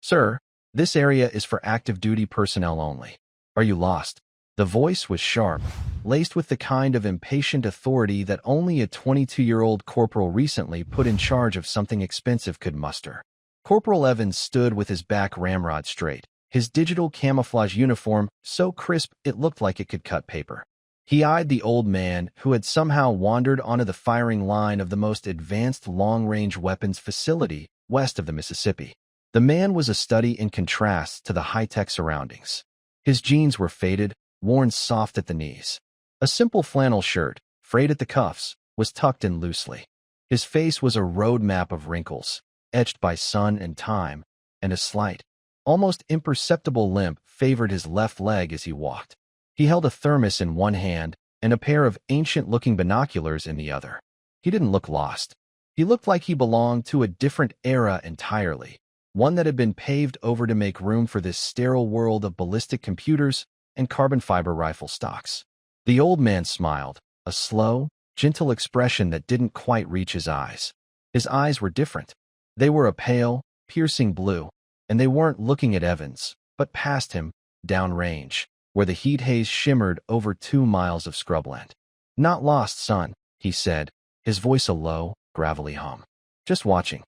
Sir, this area is for active duty personnel only. Are you lost? The voice was sharp, laced with the kind of impatient authority that only a 22-year-old corporal recently put in charge of something expensive could muster. Corporal Evans stood with his back ramrod straight, his digital camouflage uniform so crisp it looked like it could cut paper. He eyed the old man who had somehow wandered onto the firing line of the most advanced long-range weapons facility west of the Mississippi. The man was a study in contrast to the high-tech surroundings. His jeans were faded, worn soft at the knees. A simple flannel shirt, frayed at the cuffs, was tucked in loosely. His face was a road map of wrinkles, etched by sun and time, and a slight, almost imperceptible limp favored his left leg as he walked. He held a thermos in one hand and a pair of ancient-looking binoculars in the other. He didn't look lost. He looked like he belonged to a different era entirely, one that had been paved over to make room for this sterile world of ballistic computers and carbon fiber rifle stocks. The old man smiled, a slow, gentle expression that didn't quite reach his eyes. His eyes were different. They were a pale, piercing blue, and they weren't looking at Evans, but past him, downrange, where the heat haze shimmered over 2 miles of scrubland. "Not lost, son," he said, his voice a low, gravelly hum. "Just watching.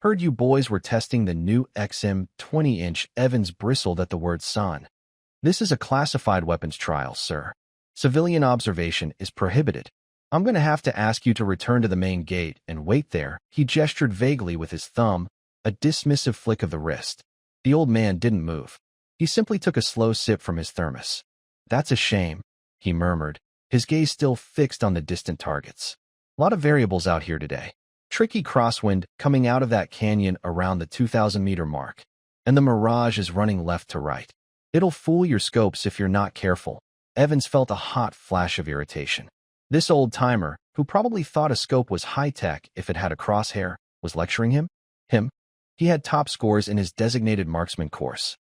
Heard you boys were testing the new XM 20-inch." Evans bristled at the word son. "This is a classified weapons trial, sir. Civilian observation is prohibited. I'm going to have to ask you to return to the main gate and wait there." He gestured vaguely with his thumb, a dismissive flick of the wrist. The old man didn't move. He simply took a slow sip from his thermos. "That's a shame," he murmured, his gaze still fixed on the distant targets. "A lot of variables out here today. Tricky crosswind coming out of that canyon around the 2,000-meter mark, and the mirage is running left to right. It'll fool your scopes if you're not careful." Evans felt a hot flash of irritation. This old-timer, who probably thought a scope was high-tech if it had a crosshair, was lecturing him? He had top scores in his designated marksman course.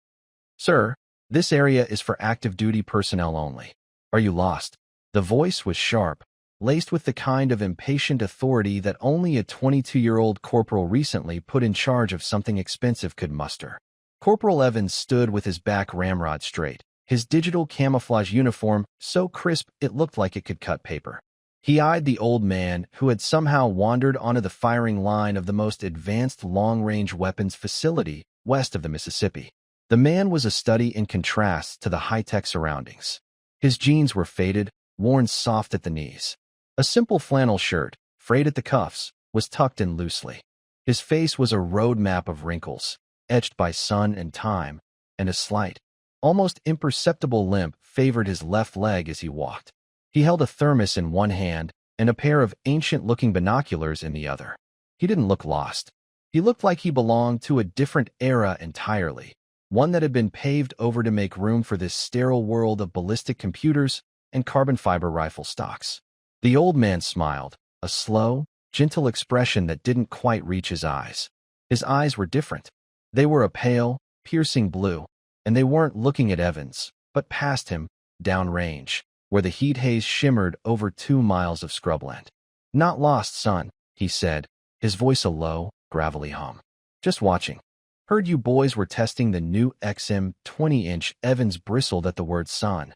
"Sir, this area is for active duty personnel only. Are you lost?" The voice was sharp, laced with the kind of impatient authority that only a 22-year-old corporal recently put in charge of something expensive could muster. Corporal Evans stood with his back ramrod straight, his digital camouflage uniform so crisp it looked like it could cut paper. He eyed the old man who had somehow wandered onto the firing line of the most advanced long-range weapons facility west of the Mississippi. The man was a study in contrast to the high-tech surroundings. His jeans were faded, worn soft at the knees. A simple flannel shirt, frayed at the cuffs, was tucked in loosely. His face was a road map of wrinkles, etched by sun and time, and a slight, almost imperceptible limp favored his left leg as he walked. He held a thermos in one hand and a pair of ancient-looking binoculars in the other. He didn't look lost. He looked like he belonged to a different era entirely, one that had been paved over to make room for this sterile world of ballistic computers and carbon fiber rifle stocks. The old man smiled, a slow, gentle expression that didn't quite reach his eyes. His eyes were different. They were a pale, piercing blue, and they weren't looking at Evans, but past him, downrange, where the heat haze shimmered over 2 miles of scrubland. "Not lost, son," he said, his voice a low, gravelly hum. "Just watching. Heard you boys were testing the new XM 20-inch." Evans bristled at the word son.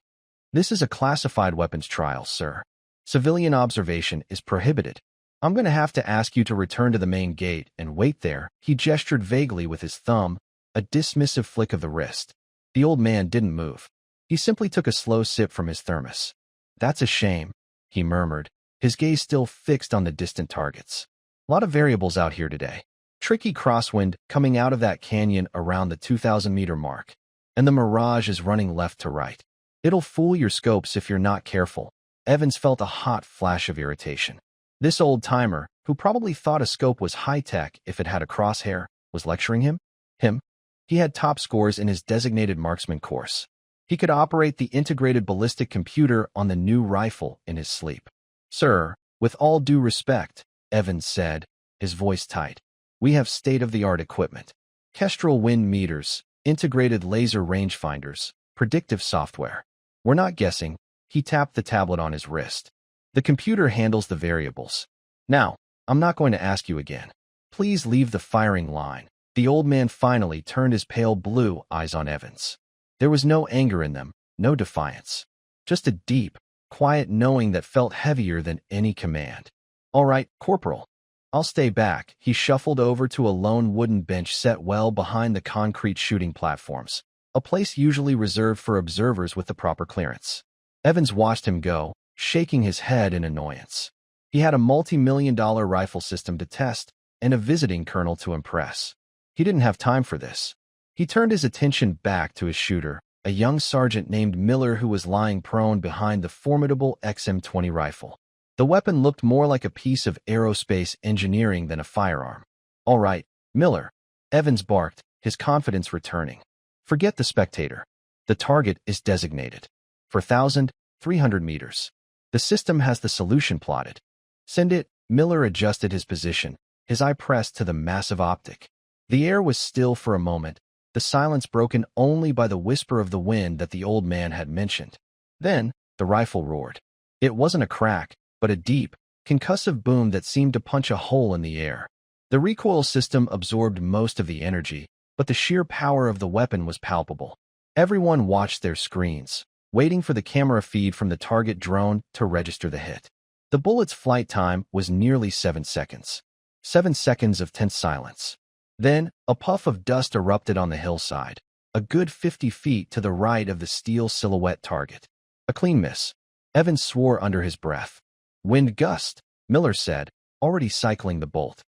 "This is a classified weapons trial, sir. Civilian observation is prohibited. I'm going to have to ask you to return to the main gate and wait there." He gestured vaguely with his thumb, a dismissive flick of the wrist. The old man didn't move. He simply took a slow sip from his thermos. "That's a shame," he murmured, his gaze still fixed on the distant targets. "A lot of variables out here today. Tricky crosswind coming out of that canyon around the 2,000-meter mark, and the mirage is running left to right. It'll fool your scopes if you're not careful." Evans felt a hot flash of irritation. This old-timer, who probably thought a scope was high-tech if it had a crosshair, was lecturing him? He had top scores in his designated marksman course. He could operate the integrated ballistic computer on the new rifle in his sleep. "Sir, with all due respect," Evans said, his voice tight, "we have state-of-the-art equipment. Kestrel wind meters, integrated laser rangefinders, predictive software. We're not guessing." He tapped the tablet on his wrist. "The computer handles the variables. Now, I'm not going to ask you again. Please leave the firing line." The old man finally turned his pale blue eyes on Evans. There was no anger in them, no defiance. Just a deep, quiet knowing that felt heavier than any command. "All right, Corporal. I'll stay back." He shuffled over to a lone wooden bench set well behind the concrete shooting platforms, a place usually reserved for observers with the proper clearance. Evans watched him go, shaking his head in annoyance. He had a multi-million-dollar rifle system to test and a visiting colonel to impress. He didn't have time for this. He turned his attention back to his shooter, a young sergeant named Miller who was lying prone behind the formidable XM-20 rifle. The weapon looked more like a piece of aerospace engineering than a firearm. "All right, Miller," Evans barked, his confidence returning. "Forget the spectator. The target is designated. For 1,300 meters. The system has the solution plotted. Send it." Miller adjusted his position, his eye pressed to the massive optic. The air was still for a moment, the silence broken only by the whisper of the wind that the old man had mentioned. Then, the rifle roared. It wasn't a crack, but a deep, concussive boom that seemed to punch a hole in the air. The recoil system absorbed most of the energy, but the sheer power of the weapon was palpable. Everyone watched their screens, waiting for the camera feed from the target drone to register the hit. The bullet's flight time was nearly 7 seconds. 7 seconds of tense silence. Then, a puff of dust erupted on the hillside, a good 50 feet to the right of the steel silhouette target. A clean miss. Evans swore under his breath. "Wind gust," Miller said, already cycling the bolt.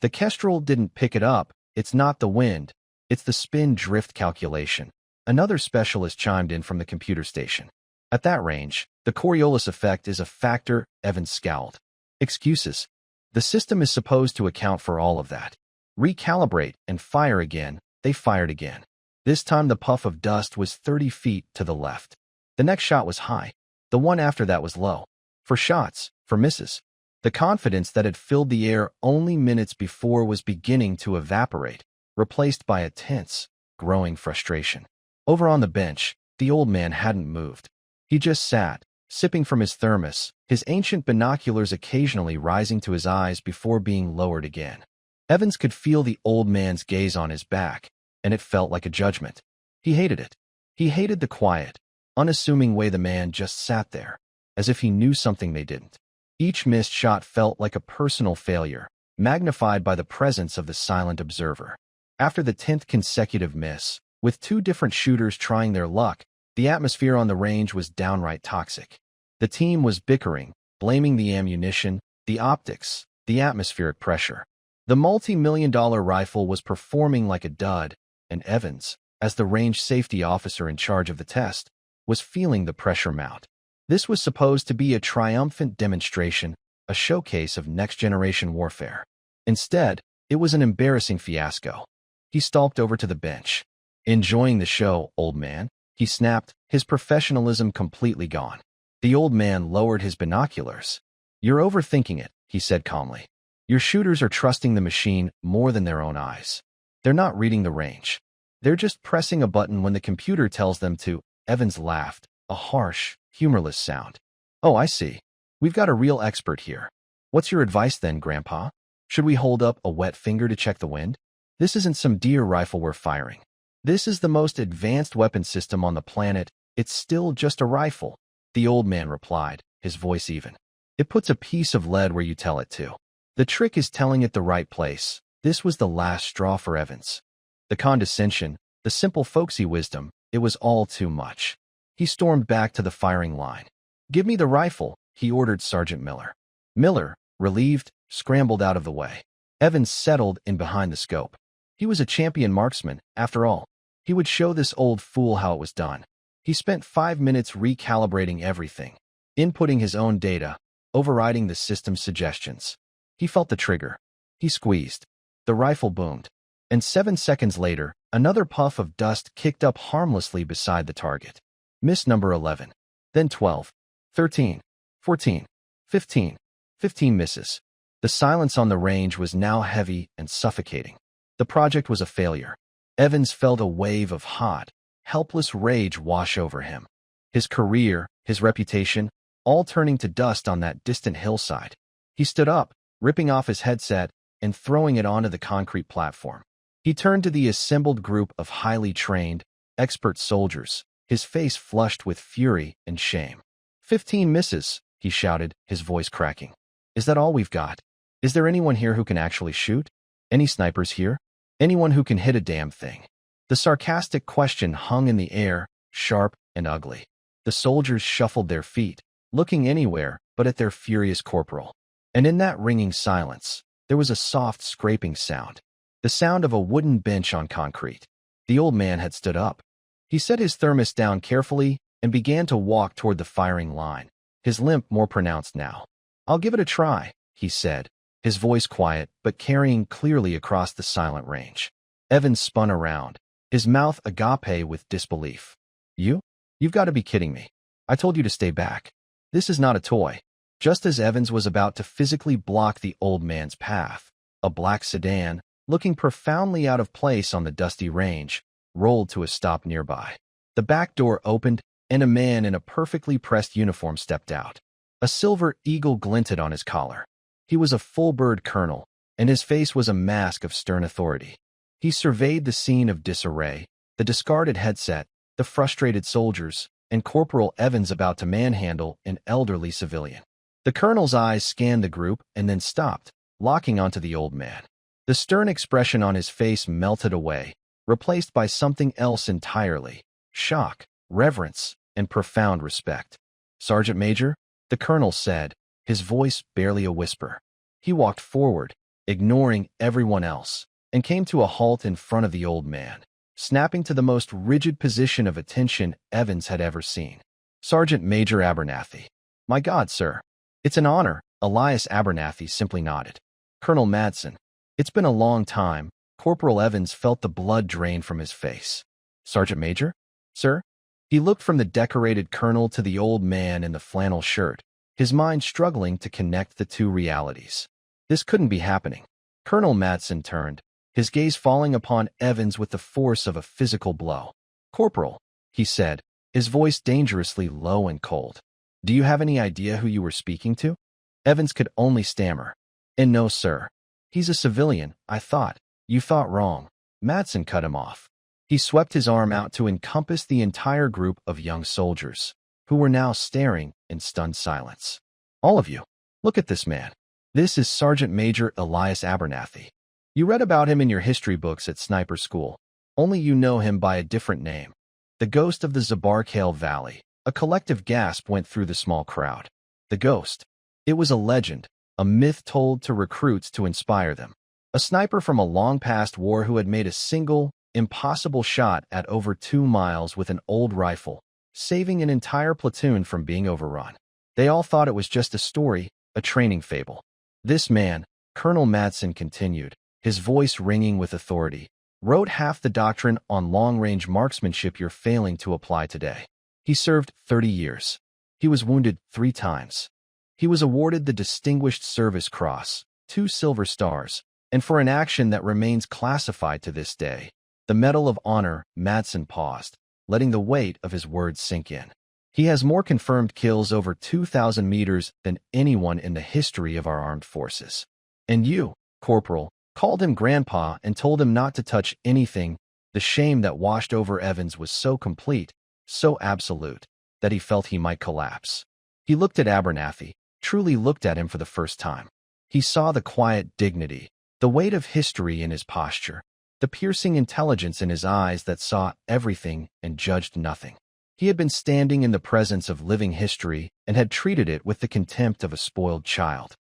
"The Kestrel didn't pick it up. It's not the wind. It's the spin drift calculation." Another specialist chimed in from the computer station. "At that range, the Coriolis effect is a factor," Evans scowled. "Excuses. The system is supposed to account for all of that. Recalibrate and fire again." They fired again. This time the puff of dust was 30 feet to the left. The next shot was high. The one after that was low. For shots, for misses. The confidence that had filled the air only minutes before was beginning to evaporate, replaced by a tense, growing frustration. Over on the bench, the old man hadn't moved. He just sat, sipping from his thermos, his ancient binoculars occasionally rising to his eyes before being lowered again. Evans could feel the old man's gaze on his back, and it felt like a judgment. He hated it. He hated the quiet, unassuming way the man just sat there, as if he knew something they didn't. Each missed shot felt like a personal failure, magnified by the presence of the silent observer. After the 10th consecutive miss, with 2 different shooters trying their luck, the atmosphere on the range was downright toxic. The team was bickering, blaming the ammunition, the optics, the atmospheric pressure. The multi-million-dollar rifle was performing like a dud, and Evans, as the range safety officer in charge of the test, was feeling the pressure mount. This was supposed to be a triumphant demonstration, a showcase of next-generation warfare. Instead, it was an embarrassing fiasco. He stalked over to the bench. "Enjoying the show, old man?" he snapped, his professionalism completely gone. The old man lowered his binoculars. "You're overthinking it," he said calmly. "Your shooters are trusting the machine more than their own eyes. They're not reading the range. They're just pressing a button when the computer tells them to." Evans laughed, a harsh, humorless sound. "Oh, I see. We've got a real expert here. What's your advice then, Grandpa? Should we hold up a wet finger to check the wind? This isn't some deer rifle we're firing. This is the most advanced weapon system on the planet. It's still just a rifle," the old man replied, his voice even. "It puts a piece of lead where you tell it to. The trick is telling it the right place." This was the last straw for Evans. The condescension, the simple folksy wisdom, it was all too much. He stormed back to the firing line. "Give me the rifle," he ordered Sergeant Miller. Miller, relieved, scrambled out of the way. Evans settled in behind the scope. He was a champion marksman, after all. He would show this old fool how it was done. He spent 5 minutes recalibrating everything, inputting his own data, overriding the system's suggestions. He felt the trigger. He squeezed. The rifle boomed. And 7 seconds later, another puff of dust kicked up harmlessly beside the target. Miss number 11. Then 12. 13. 14. 15. 15 misses. The silence on the range was now heavy and suffocating. The project was a failure. Evans felt a wave of hot, helpless rage wash over him. His career, his reputation, all turning to dust on that distant hillside. He stood up, ripping off his headset and throwing it onto the concrete platform. He turned to the assembled group of highly trained, expert soldiers, his face flushed with fury and shame. 15 misses, he shouted, his voice cracking. Is that all we've got? Is there anyone here who can actually shoot? Any snipers here? Anyone who can hit a damn thing? The sarcastic question hung in the air, sharp and ugly. The soldiers shuffled their feet, looking anywhere but at their furious corporal. And in that ringing silence, there was a soft scraping sound. The sound of a wooden bench on concrete. The old man had stood up. He set his thermos down carefully and began to walk toward the firing line, his limp more pronounced now. I'll give it a try, he said, his voice quiet but carrying clearly across the silent range. Evans spun around, his mouth agape with disbelief. You've got to be kidding me. I told you to stay back. This is not a toy. Just as Evans was about to physically block the old man's path, a black sedan, looking profoundly out of place on the dusty range, rolled to a stop nearby. The back door opened, and a man in a perfectly pressed uniform stepped out. A silver eagle glinted on his collar. He was a full-bird colonel, and his face was a mask of stern authority. He surveyed the scene of disarray, the discarded headset, the frustrated soldiers, and Corporal Evans about to manhandle an elderly civilian. The colonel's eyes scanned the group and then stopped, locking onto the old man. The stern expression on his face melted away, replaced by something else entirely: shock, reverence, and profound respect. Sergeant Major, the colonel said, his voice barely a whisper. He walked forward, ignoring everyone else, and came to a halt in front of the old man, snapping to the most rigid position of attention Evans had ever seen. Sergeant Major Abernathy. My God, sir. It's an honor, Elias Abernathy simply nodded. Colonel Madsen. It's been a long time. Corporal Evans felt the blood drain from his face. Sergeant Major? Sir? He looked from the decorated colonel to the old man in the flannel shirt, his mind struggling to connect the two realities. This couldn't be happening. Colonel Madsen turned, his gaze falling upon Evans with the force of a physical blow. Corporal, he said, his voice dangerously low and cold. Do you have any idea who you were speaking to? Evans could only stammer. And no, sir. He's a civilian, I thought. You thought wrong. Madsen cut him off. He swept his arm out to encompass the entire group of young soldiers, who were now staring in stunned silence. All of you, look at this man. This is Sergeant Major Elias Abernathy. You read about him in your history books at sniper school, only you know him by a different name. The ghost of the Zabarkale Valley. A collective gasp went through the small crowd. The ghost. It was a legend, a myth told to recruits to inspire them. A sniper from a long-past war who had made a single, impossible shot at over 2 miles with an old rifle, saving an entire platoon from being overrun. They all thought it was just a story, a training fable. This man, Colonel Madsen continued, his voice ringing with authority, wrote half the doctrine on long-range marksmanship you're failing to apply today. He served 30 years. He was wounded 3 times. He was awarded the Distinguished Service Cross, 2 Silver Stars, and for an action that remains classified to this day, the Medal of Honor. Madsen paused, letting the weight of his words sink in. He has more confirmed kills over 2,000 meters than anyone in the history of our armed forces. And you, Corporal, called him Grandpa and told him not to touch anything. The shame that washed over Evans was so complete, so absolute, that he felt he might collapse. He looked at Abernathy, truly looked at him for the first time. He saw the quiet dignity, the weight of history in his posture, the piercing intelligence in his eyes that saw everything and judged nothing. He had been standing in the presence of living history and had treated it with the contempt of a spoiled child.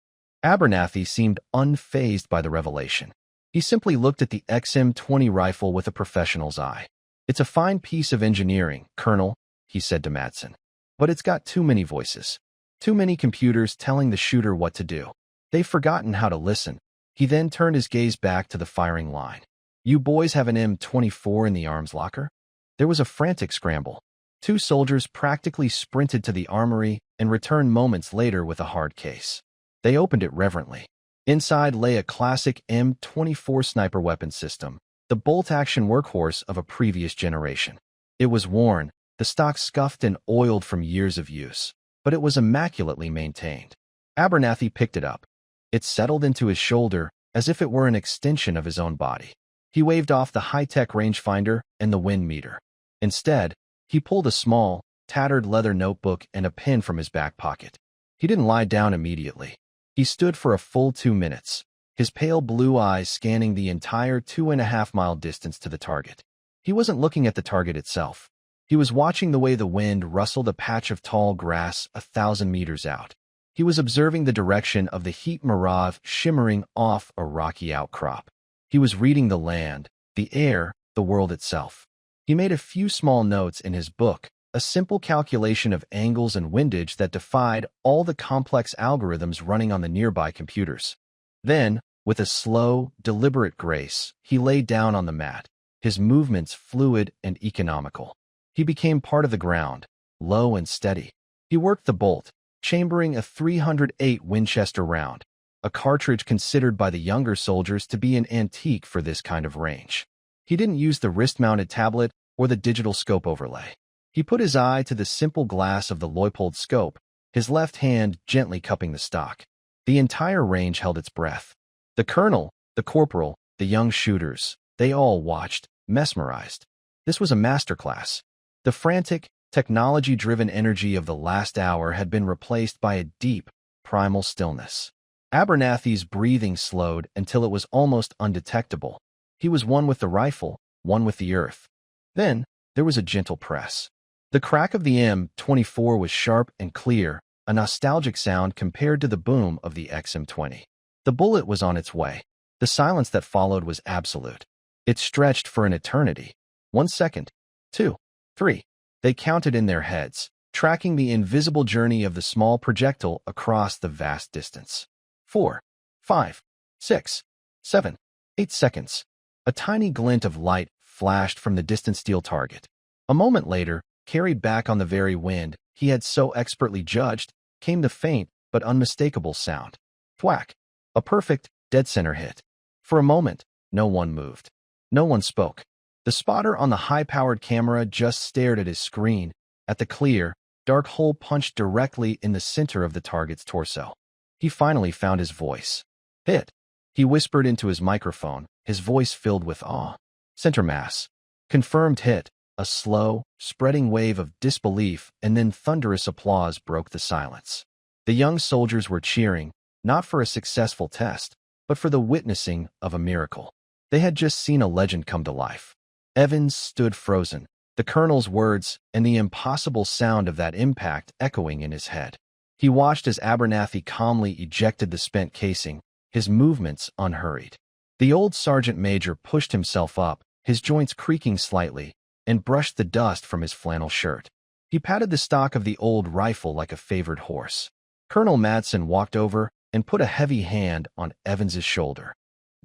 Abernathy seemed unfazed by the revelation. He simply looked at the XM-20 rifle with a professional's eye. It's a fine piece of engineering, Colonel, he said to Madsen. But it's got too many voices. Too many computers telling the shooter what to do. They've forgotten how to listen. He then turned his gaze back to the firing line. You boys have an M24 in the arms locker? There was a frantic scramble. 2 soldiers practically sprinted to the armory and returned moments later with a hard case. They opened it reverently. Inside lay a classic M24 sniper weapon system, the bolt-action workhorse of a previous generation. It was worn, the stock scuffed and oiled from years of use, but it was immaculately maintained. Abernathy picked it up. It settled into his shoulder as if it were an extension of his own body. He waved off the high-tech rangefinder and the wind meter. Instead, he pulled a small, tattered leather notebook and a pen from his back pocket. He didn't lie down immediately. He stood for a full 2 minutes, his pale blue eyes scanning the entire 2.5-mile distance to the target. He wasn't looking at the target itself. He was watching the way the wind rustled a patch of tall grass 1,000 meters out. He was observing the direction of the heat mirage shimmering off a rocky outcrop. He was reading the land, the air, the world itself. He made a few small notes in his book, a simple calculation of angles and windage that defied all the complex algorithms running on the nearby computers. Then, with a slow, deliberate grace, he lay down on the mat, his movements fluid and economical. He became part of the ground, low and steady. He worked the bolt, chambering a .308 Winchester round, a cartridge considered by the younger soldiers to be an antique for this kind of range. He didn't use the wrist-mounted tablet or the digital scope overlay. He put his eye to the simple glass of the Leupold scope, his left hand gently cupping the stock. The entire range held its breath. The colonel, the corporal, the young shooters, they all watched, mesmerized. This was a masterclass. The frantic, technology-driven energy of the last hour had been replaced by a deep, primal stillness. Abernathy's breathing slowed until it was almost undetectable. He was one with the rifle, one with the earth. Then, there was a gentle press. The crack of the M24 was sharp and clear, a nostalgic sound compared to the boom of the XM20. The bullet was on its way. The silence that followed was absolute. It stretched for an eternity. 1 second. 2. 3. They counted in their heads, tracking the invisible journey of the small projectile across the vast distance. 4. 5. 6. 7. 8 seconds. A tiny glint of light flashed from the distant steel target. A moment later, carried back on the very wind he had so expertly judged, came the faint but unmistakable sound. Thwack. A perfect, dead-center hit. For a moment, no one moved. No one spoke. The spotter on the high-powered camera just stared at his screen, at the clear, dark hole punched directly in the center of the target's torso. He finally found his voice. Hit. He whispered into his microphone, his voice filled with awe. Center mass. Confirmed hit. A slow, spreading wave of disbelief and then thunderous applause broke the silence. The young soldiers were cheering, not for a successful test, but for the witnessing of a miracle. They had just seen a legend come to life. Evans stood frozen, the colonel's words and the impossible sound of that impact echoing in his head. He watched as Abernathy calmly ejected the spent casing, his movements unhurried. The old sergeant major pushed himself up, his joints creaking slightly, and brushed the dust from his flannel shirt. He patted the stock of the old rifle like a favored horse. Colonel Madsen walked over and put a heavy hand on Evans's shoulder.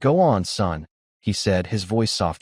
Go on, son, he said, his voice soft.